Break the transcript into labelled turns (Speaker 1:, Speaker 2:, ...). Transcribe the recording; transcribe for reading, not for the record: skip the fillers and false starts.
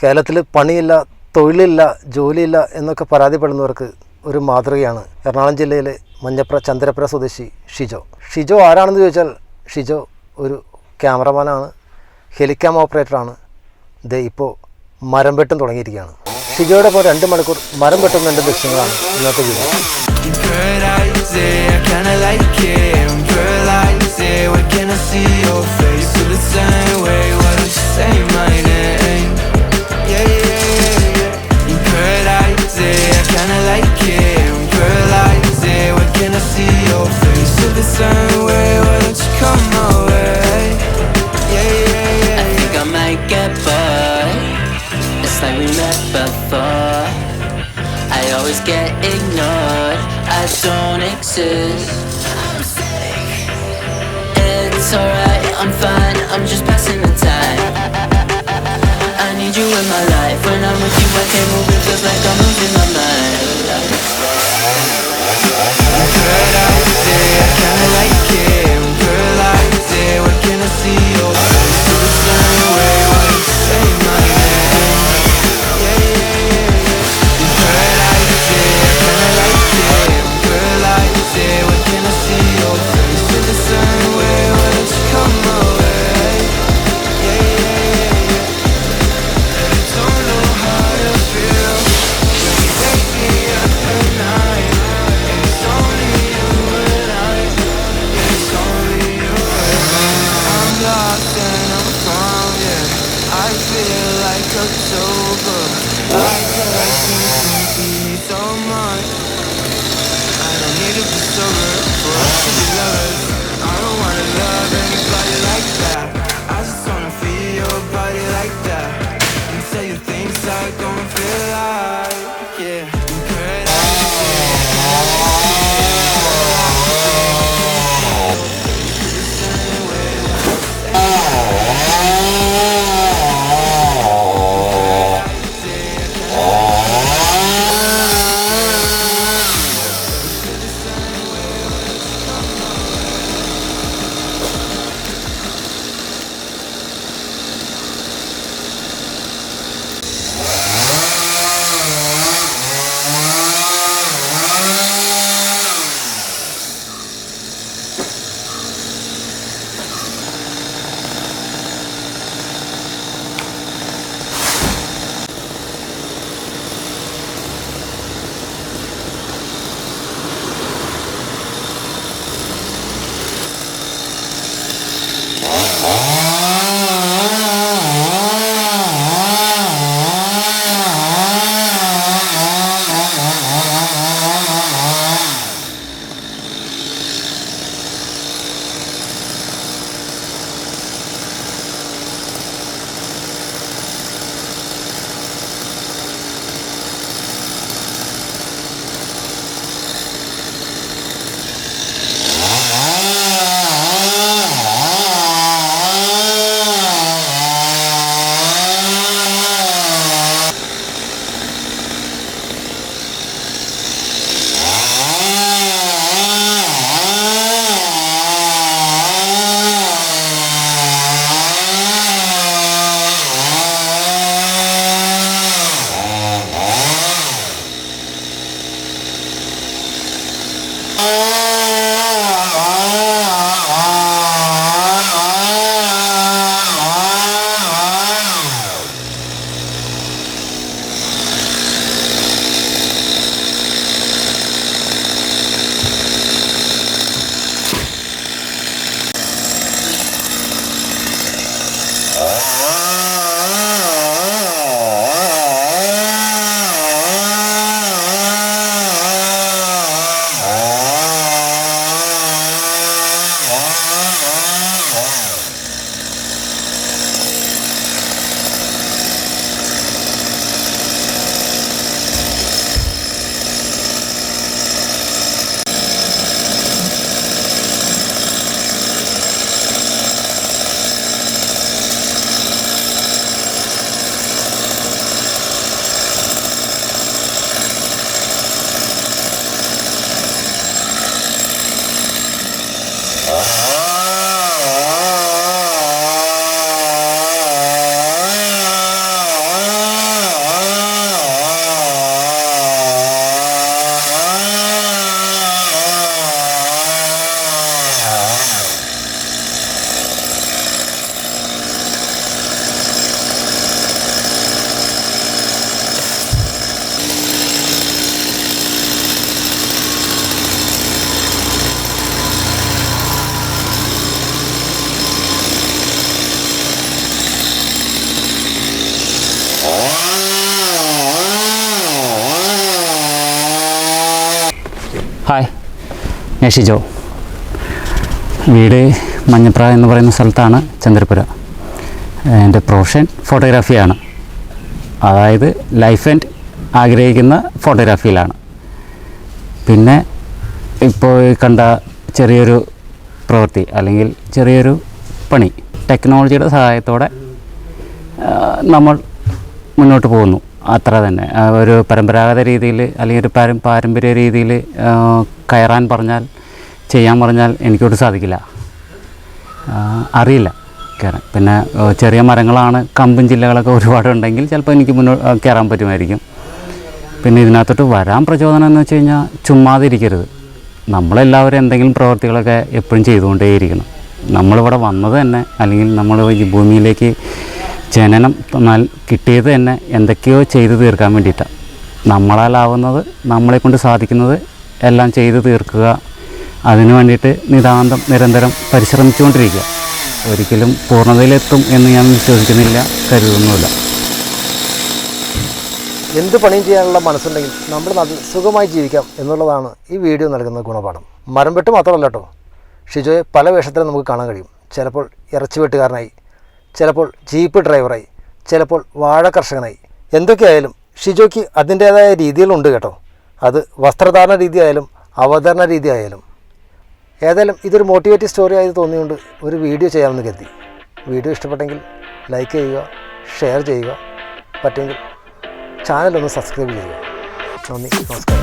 Speaker 1: കേരളത്തിൽ പണിയില്ല, തൊഴിലില്ല, ജോലിയില്ല എന്നൊക്കെ പരാതിപ്പെടുന്നവർക്ക് ഒരു മാതൃകയാണ് എറണാകുളം ജില്ലയിലെ ചന്ദ്രപ്ര സ്വദേശി ഷിജോ ആരാണെന്ന് ചോദിച്ചാൽ ഷിജോ ഒരു ക്യാമറമാനാണ്, ഹെലിക്യാം ഓപ്പറേറ്ററാണ്. ഇപ്പോൾ മരം വെട്ടും തുടങ്ങിയിരിക്കുകയാണ്. ഷിജോയുടെ ഇപ്പോൾ 2 മണിക്കൂർ മരം വെട്ടുന്നതിൻ്റെ ദൃശ്യങ്ങളാണ് ഇന്നത്തെ video.
Speaker 2: I always get ignored, I don't exist. It's alright, I'm fine, I'm just passing the time. I need you in my life, when I'm with you I can't move, it feels like I'm losing my mind. Girl, I say I kinda like it. Girl, I say, what can I see your face to the sun away, why don't you say my name?
Speaker 3: Hi, ഞാൻ ഷിജോ. വീട് മഞ്ഞപ്ര എന്ന് പറയുന്ന സ്ഥലത്താണ്, ചന്ദ്രപുര. എൻ്റെ profession ഫോട്ടോഗ്രാഫിയാണ്. അതായത് life and ആഗ്രഹിക്കുന്ന ഫോട്ടോഗ്രാഫിയിലാണ്. പിന്നെ ഇപ്പോൾ കണ്ട ചെറിയൊരു പ്രവൃത്തി അല്ലെങ്കിൽ ചെറിയൊരു പണി ടെക്നോളജിയുടെ സഹായത്തോടെ നമ്മൾ മുന്നോട്ട് പോകുന്നു. അത്ര തന്നെ. ഒരു പരമ്പരാഗത രീതിയിൽ അല്ലെങ്കിൽ ഒരു പാരമ്പര്യ രീതിയിൽ കയറാൻ പറഞ്ഞാൽ, ചെയ്യാൻ പറഞ്ഞാൽ എനിക്കൊട്ട് സാധിക്കില്ല, അറിയില്ല കയറാൻ. പിന്നെ ചെറിയ മരങ്ങളാണ്, കമ്പും ജില്ലകളൊക്കെ ഒരുപാടുണ്ടെങ്കിൽ ചിലപ്പോൾ എനിക്ക് കയറാൻ പറ്റുമായിരിക്കും. പിന്നെ ഇതിനകത്തോട്ട് വരാൻ പ്രചോദനം എന്ന് വെച്ച് കഴിഞ്ഞാൽ ചുമ്മാതിരിക്കരുത്. നമ്മളെല്ലാവരും എന്തെങ്കിലും പ്രവർത്തികളൊക്കെ എപ്പോഴും ചെയ്തുകൊണ്ടേയിരിക്കണം. നമ്മളിവിടെ വന്നത് തന്നെ, അല്ലെങ്കിൽ നമ്മൾ ഈ ഭൂമിയിലേക്ക് ജനനം കിട്ടിയത് തന്നെ എന്തൊക്കെയോ ചെയ്തു തീർക്കാൻ വേണ്ടിയിട്ടാണ്. നമ്മളാലാവുന്നത്, നമ്മളെക്കൊണ്ട് സാധിക്കുന്നത് എല്ലാം ചെയ്തു തീർക്കുക. അതിനു വേണ്ടിയിട്ട് നിരന്തരം പരിശ്രമിച്ചുകൊണ്ടിരിക്കുക. ഒരിക്കലും പൂർണ്ണതയിലെത്തും എന്ന് ഞാൻ വിശ്വസിക്കുന്നില്ല, കരുതുന്നുമില്ല.
Speaker 1: എന്ത് പണിയും ചെയ്യാനുള്ള മനസ്സുണ്ടെങ്കിൽ നമ്മുടെ നാട്ടിൽ സുഖമായി ജീവിക്കാം എന്നുള്ളതാണ് ഈ വീഡിയോ നൽകുന്ന ഗുണപാഠം. മരം വെട്ട് മാത്രമല്ല കേട്ടോ, ഷിജോയെ പല വേഷത്തിലും നമുക്ക് കാണാൻ കഴിയും. ചിലപ്പോൾ ഇറച്ചി വെട്ടുകാരനായി, ചിലപ്പോൾ ജീപ്പ് ഡ്രൈവറായി, ചിലപ്പോൾ വാഴ കർഷകനായി. എന്തൊക്കെയായാലും ഷിജോയ്ക്ക് അതിൻ്റേതായ രീതികളുണ്ട് കേട്ടോ. അത് വസ്ത്രധാരണ രീതി ആയാലും അവതരണ രീതി ആയാലും. ഏതായാലും ഇതൊരു മോട്ടിവേറ്റീവ് സ്റ്റോറി ആയി തോന്നിയുകൊണ്ട് ഒരു വീഡിയോ ചെയ്യാമെന്ന് കരുതി. വീഡിയോ ഇഷ്ടപ്പെട്ടെങ്കിൽ ലൈക്ക് ചെയ്യുക, ഷെയർ ചെയ്യുക, പറ്റുമെങ്കിൽ ചാനലൊന്ന് സബ്സ്ക്രൈബ് ചെയ്യുക. നന്ദി, നമസ്കാരം.